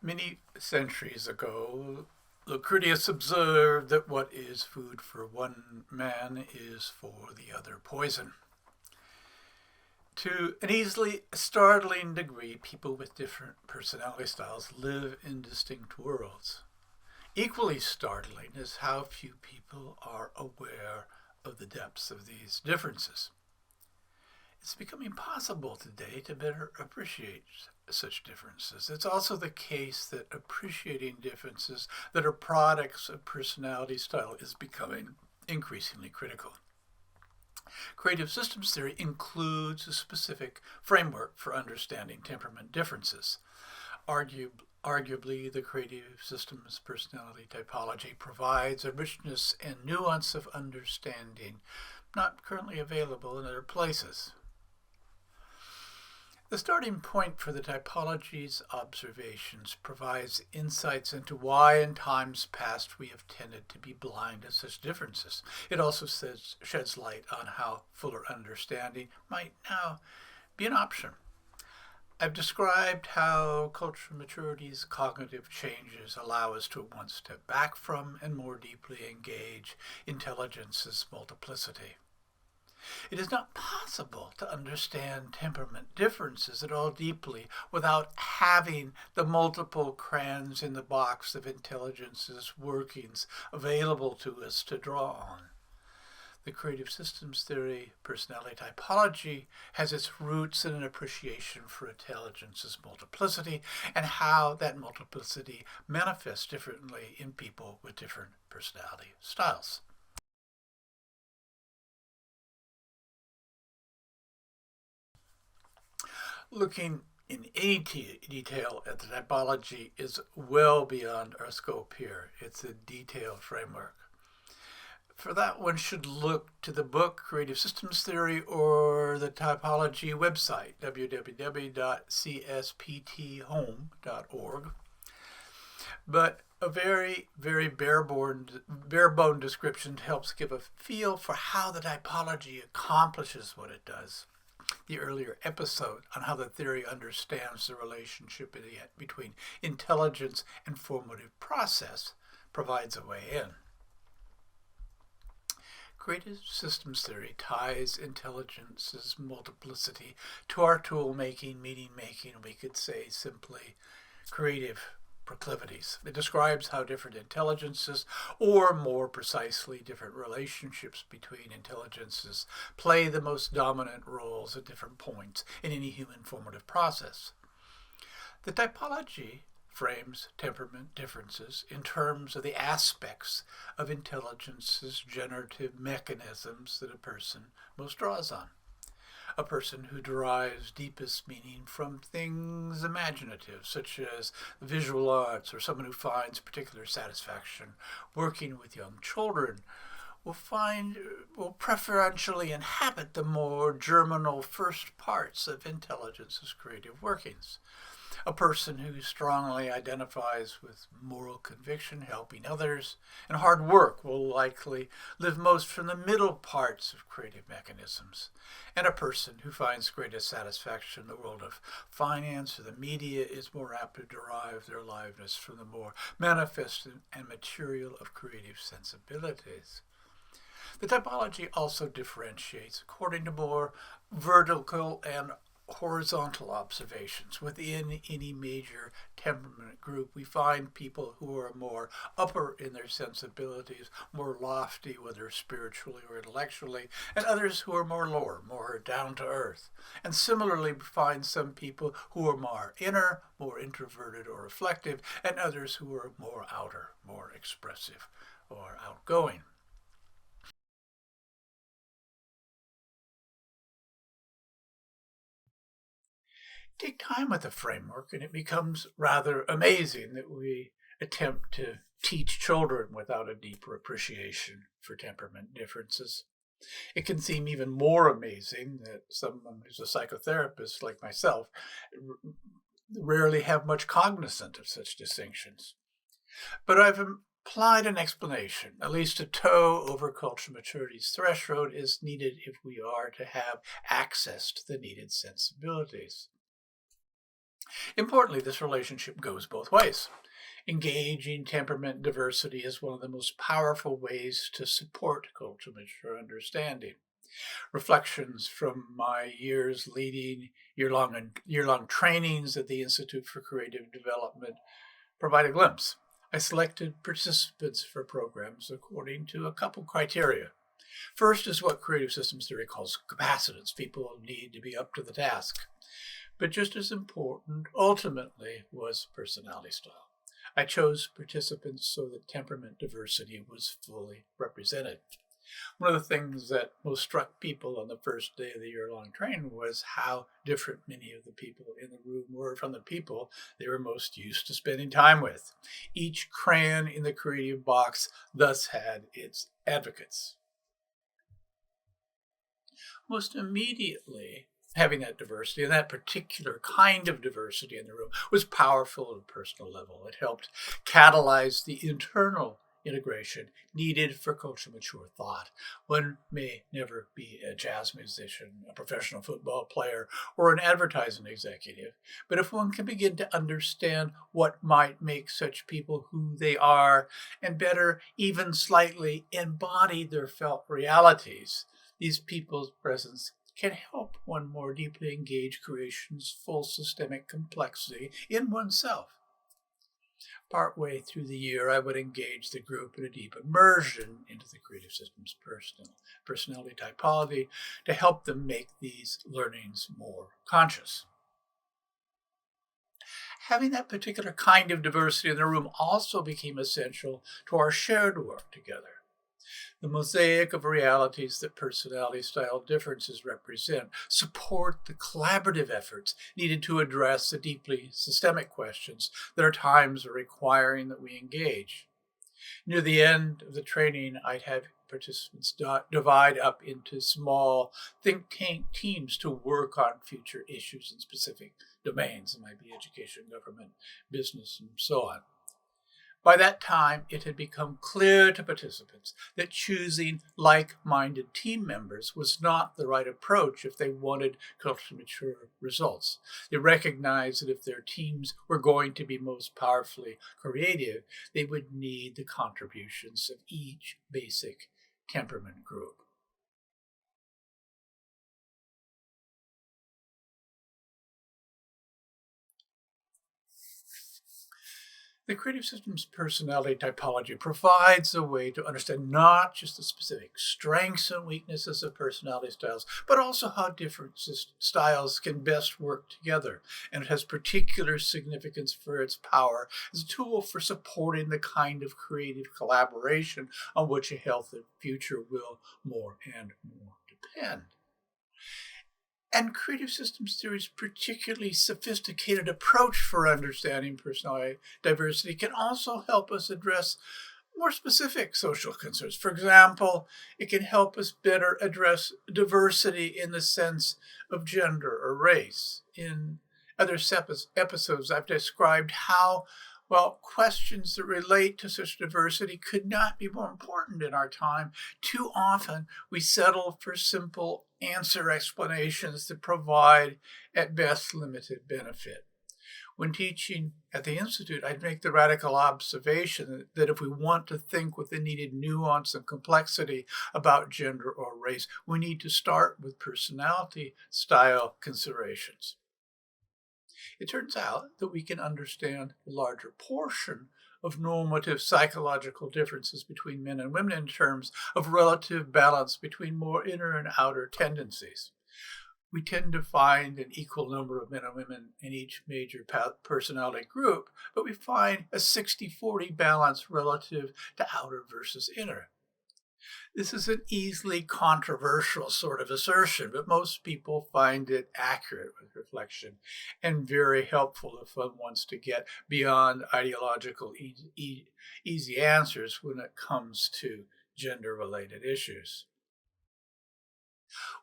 Many centuries ago, Lucretius observed that what is food for one man is for the other poison. To an easily startling degree, people with different personality styles live in distinct worlds. Equally startling is how few people are aware of the depths of these differences. It's becoming possible today to better appreciate such differences. It's also the case that appreciating differences that are products of personality style is becoming increasingly critical. Creative systems theory includes a specific framework for understanding temperament differences. Arguably, the creative systems personality typology provides a richness and nuance of understanding not currently available in other places. The starting point for the typology's observations provides insights into why in times past we have tended to be blind to such differences. It also sheds light on how fuller understanding might now be an option. I've described how cultural maturity's cognitive changes allow us to at once step back from and more deeply engage intelligence's multiplicity. It is not possible to understand temperament differences at all deeply without having the multiple crayons in the box of intelligence's workings available to us to draw on. The creative systems theory personality typology has its roots in an appreciation for intelligence's multiplicity and how that multiplicity manifests differently in people with different personality styles. Looking in any detail at the typology is well beyond our scope here. It's a detailed framework. For that, one should look to the book Creative Systems Theory or the typology website, www.csphome.org. But a very, very bare-bone description helps give a feel for how the typology accomplishes what it does. The earlier episode on how the theory understands the relationship between intelligence and formative process provides a way in. Creative systems theory ties intelligence's multiplicity to our tool-making, meaning-making, we could say simply creative proclivities. It describes how different intelligences, or more precisely, different relationships between intelligences, play the most dominant roles at different points in any human formative process. The typology frames temperament differences in terms of the aspects of intelligence's generative mechanisms that a person most draws on. A person who derives deepest meaning from things imaginative, such as visual arts, or someone who finds particular satisfaction working with young children, will preferentially inhabit the more germinal first parts of intelligence's creative workings. A person who strongly identifies with moral conviction, helping others, and hard work will likely live most from the middle parts of creative mechanisms. And a person who finds greatest satisfaction in the world of finance or the media is more apt to derive their aliveness from the more manifest and material of creative sensibilities. The typology also differentiates according to more vertical and horizontal observations. Within any major temperament group, we find people who are more upper in their sensibilities, more lofty, whether spiritually or intellectually, and others who are more lower, more down to earth. And similarly, we find some people who are more inner, more introverted or reflective, and others who are more outer, more expressive or outgoing. Take time with the framework, and it becomes rather amazing that we attempt to teach children without a deeper appreciation for temperament differences. It can seem even more amazing that someone who's a psychotherapist like myself rarely have much cognizance of such distinctions. But I've implied an explanation. At least a toe over cultural maturity's threshold is needed if we are to have access to the needed sensibilities. Importantly, this relationship goes both ways. Engaging temperament diversity is one of the most powerful ways to support culture mature understanding. Reflections from my years leading year-long trainings at the Institute for Creative Development provide a glimpse. I selected participants for programs according to a couple criteria. First is what creative systems theory calls capacitance. People need to be up to the task. But just as important, ultimately, was personality style. I chose participants so that temperament diversity was fully represented. One of the things that most struck people on the first day of the year-long training was how different many of the people in the room were from the people they were most used to spending time with. Each crayon in the creative box thus had its advocates. Most immediately, having that diversity and that particular kind of diversity in the room was powerful at a personal level. It helped catalyze the internal integration needed for culture mature thought. One may never be a jazz musician, a professional football player, or an advertising executive, but if one can begin to understand what might make such people who they are, and better, even slightly embody their felt realities, these people's presence can help one more deeply engage creation's full systemic complexity in oneself. Partway through the year, I would engage the group in a deep immersion into the creative system's personality typology to help them make these learnings more conscious. Having that particular kind of diversity in the room also became essential to our shared work together. The mosaic of realities that personality style differences represent support the collaborative efforts needed to address the deeply systemic questions that our times are requiring that we engage. Near the end of the training, I'd have participants divide up into small think tank teams to work on future issues in specific domains. It might be education, government, business, and so on. By that time, it had become clear to participants that choosing like-minded team members was not the right approach if they wanted culturally mature results. They recognized that if their teams were going to be most powerfully creative, they would need the contributions of each basic temperament group. The creative systems personality typology provides a way to understand not just the specific strengths and weaknesses of personality styles, but also how different styles can best work together. And it has particular significance for its power as a tool for supporting the kind of creative collaboration on which a healthy future will more and more depend. And creative systems theory's particularly sophisticated approach for understanding personality diversity can also help us address more specific social concerns. For example, it can help us better address diversity in the sense of gender or race. In other episodes, I've described how, well, questions that relate to such diversity could not be more important in our time. Too often, we settle for simple answer explanations that provide, at best, limited benefit. When teaching at the Institute, I'd make the radical observation that if we want to think with the needed nuance and complexity about gender or race, we need to start with personality style considerations. It turns out that we can understand the larger portion of normative psychological differences between men and women in terms of relative balance between more inner and outer tendencies. We tend to find an equal number of men and women in each major personality group, but we find a 60-40 balance relative to outer versus inner. This is an easily controversial sort of assertion, but most people find it accurate with reflection and very helpful if one wants to get beyond ideological easy answers when it comes to gender-related issues.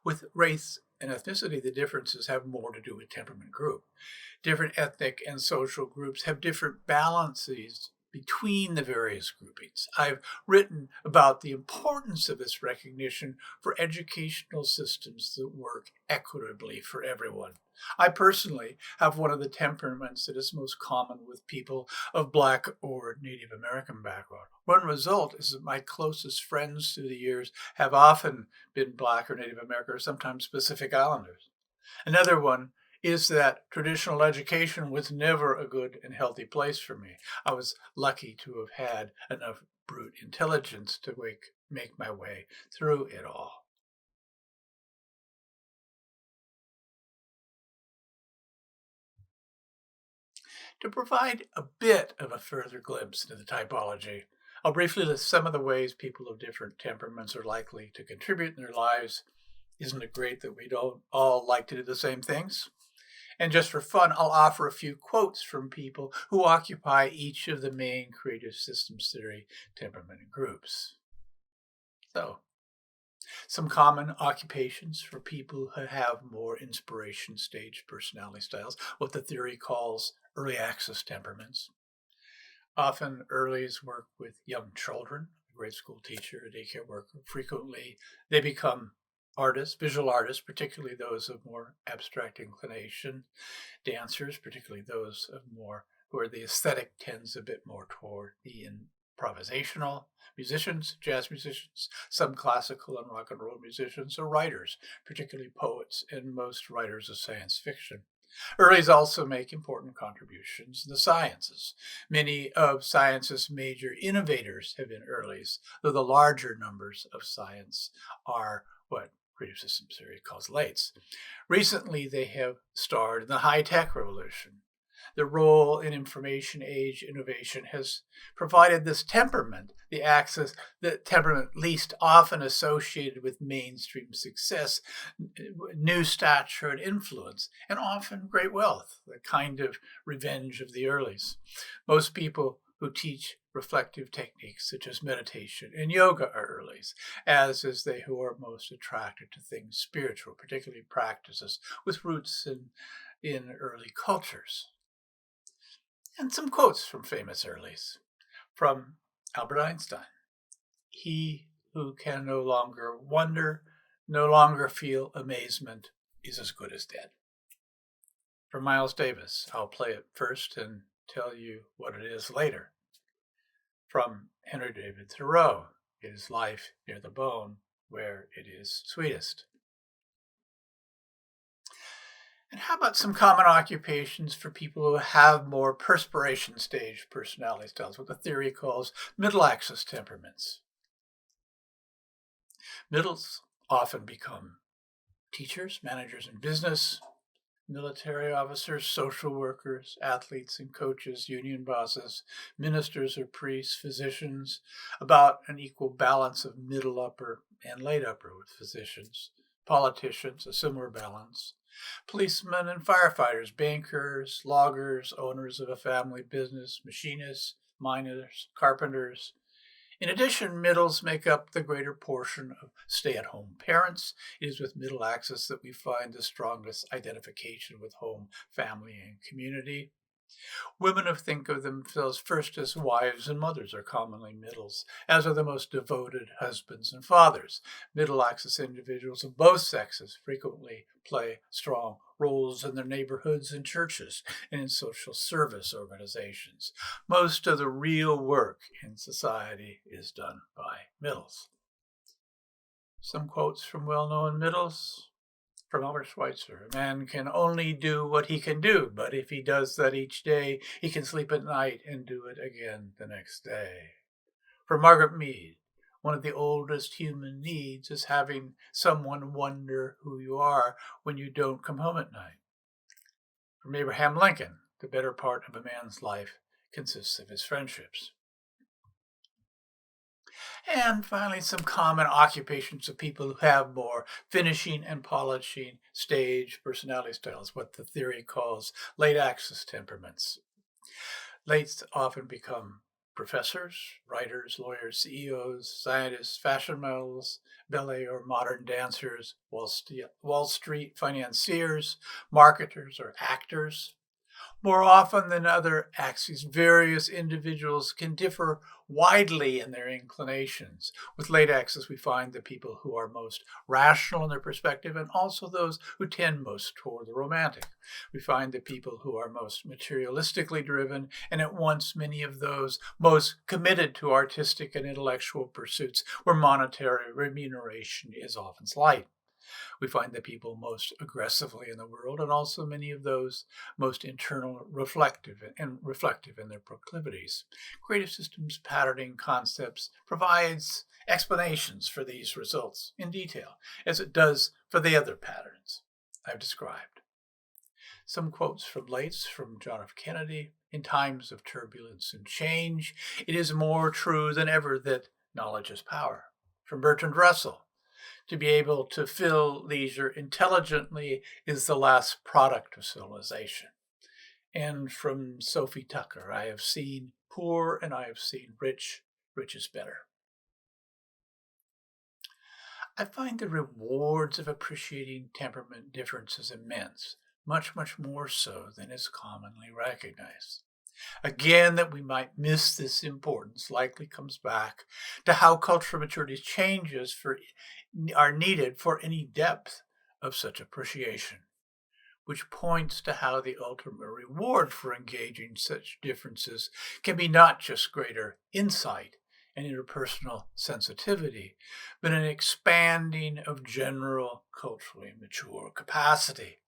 With race and ethnicity, the differences have more to do with temperament group. Different ethnic and social groups have different balances between the various groupings. I've written about the importance of this recognition for educational systems that work equitably for everyone. I personally have one of the temperaments that is most common with people of Black or Native American background. One result is that my closest friends through the years have often been Black or Native American, or sometimes Pacific Islanders. Another one is that traditional education was never a good and healthy place for me. I was lucky to have had enough brute intelligence to make my way through it all. To provide a bit of a further glimpse into the typology, I'll briefly list some of the ways people of different temperaments are likely to contribute in their lives. Isn't it great that we don't all like to do the same things? And just for fun, I'll offer a few quotes from people who occupy each of the main creative systems theory temperament groups. So, some common occupations for people who have more inspiration stage personality styles, what the theory calls early access temperaments. Often earlies work with young children, a grade school teacher, a daycare worker. Frequently, they become artists, visual artists, particularly those of more abstract inclination, dancers, particularly those of more where the aesthetic tends a bit more toward the improvisational, musicians, jazz musicians, some classical and rock and roll musicians, or writers, particularly poets and most writers of science fiction. Earlies also make important contributions in the sciences. Many of science's major innovators have been earlies, though the larger numbers of science are what creative systems theory calls lates. Recently, they have starred in the high-tech revolution. The role in information age innovation has provided this temperament, the temperament least often associated with mainstream success, new stature and influence, and often great wealth, the kind of revenge of the earlies. Most people who teach reflective techniques such as meditation and yoga are earlies, as is they who are most attracted to things spiritual, particularly practices with roots in early cultures. And some quotes from famous earlies. From Albert Einstein: "He who can no longer wonder, no longer feel amazement, is as good as dead." From Miles Davis: "I'll play it first and tell you what it is later." From Henry David Thoreau: "It is life near the bone where it is sweetest." And how about some common occupations for people who have more perspiration stage personality styles, what the theory calls middle axis temperaments? Middles often become teachers, managers in business, military officers, social workers, athletes and coaches, union bosses, ministers or priests, physicians, about an equal balance of middle upper and late upper with physicians, politicians, a similar balance, policemen and firefighters, bankers, loggers, owners of a family business, machinists, miners, carpenters. In addition, middles make up the greater portion of stay-at-home parents. It is with middle axis that we find the strongest identification with home, family, and community. Women who think of themselves first as wives and mothers are commonly middles, as are the most devoted husbands and fathers. Middle axis individuals of both sexes frequently play strong roles in their neighborhoods and churches and in social service organizations. Most of the real work in society is done by middles. Some quotes from well-known middles. From Albert Schweitzer: "A man can only do what he can do, but if he does that each day, he can sleep at night and do it again the next day." From Margaret Mead: "One of the oldest human needs is having someone wonder who you are when you don't come home at night." From Abraham Lincoln: "The better part of a man's life consists of his friendships." And finally, some common occupations of people who have more finishing and polishing stage personality styles, what the theory calls late axis temperaments. Lates often become professors, writers, lawyers, CEOs, scientists, fashion models, ballet or modern dancers, Wall Street financiers, marketers, or actors. More often than other axes, various individuals can differ widely in their inclinations. With late axes, we find the people who are most rational in their perspective and also those who tend most toward the romantic. We find the people who are most materialistically driven and at once many of those most committed to artistic and intellectual pursuits where monetary remuneration is often slight. We find the people most aggressively in the world and also many of those most internal reflective in their proclivities. Creative systems patterning concepts provides explanations for these results in detail, as it does for the other patterns I've described. Some quotes from Lates from John F. Kennedy. In times of turbulence and change, it is more true than ever that knowledge is power. From Bertrand Russell. To be able to fill leisure intelligently is the last product of civilization. And from Sophie Tucker, I have seen poor and I have seen rich. Rich is better. I find the rewards of appreciating temperament differences immense, much, much more so than is commonly recognized. Again, that we might miss this importance likely comes back to how cultural maturity changes are needed for any depth of such appreciation, which points to how the ultimate reward for engaging such differences can be not just greater insight and interpersonal sensitivity, but an expanding of general culturally mature capacity.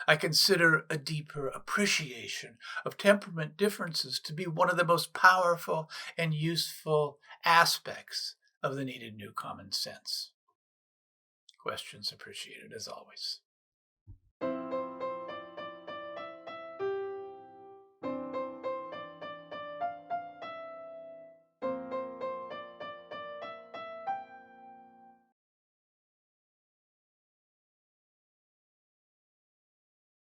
I consider a deeper appreciation of temperament differences to be one of the most powerful and useful aspects of the needed new common sense. Questions appreciated as always.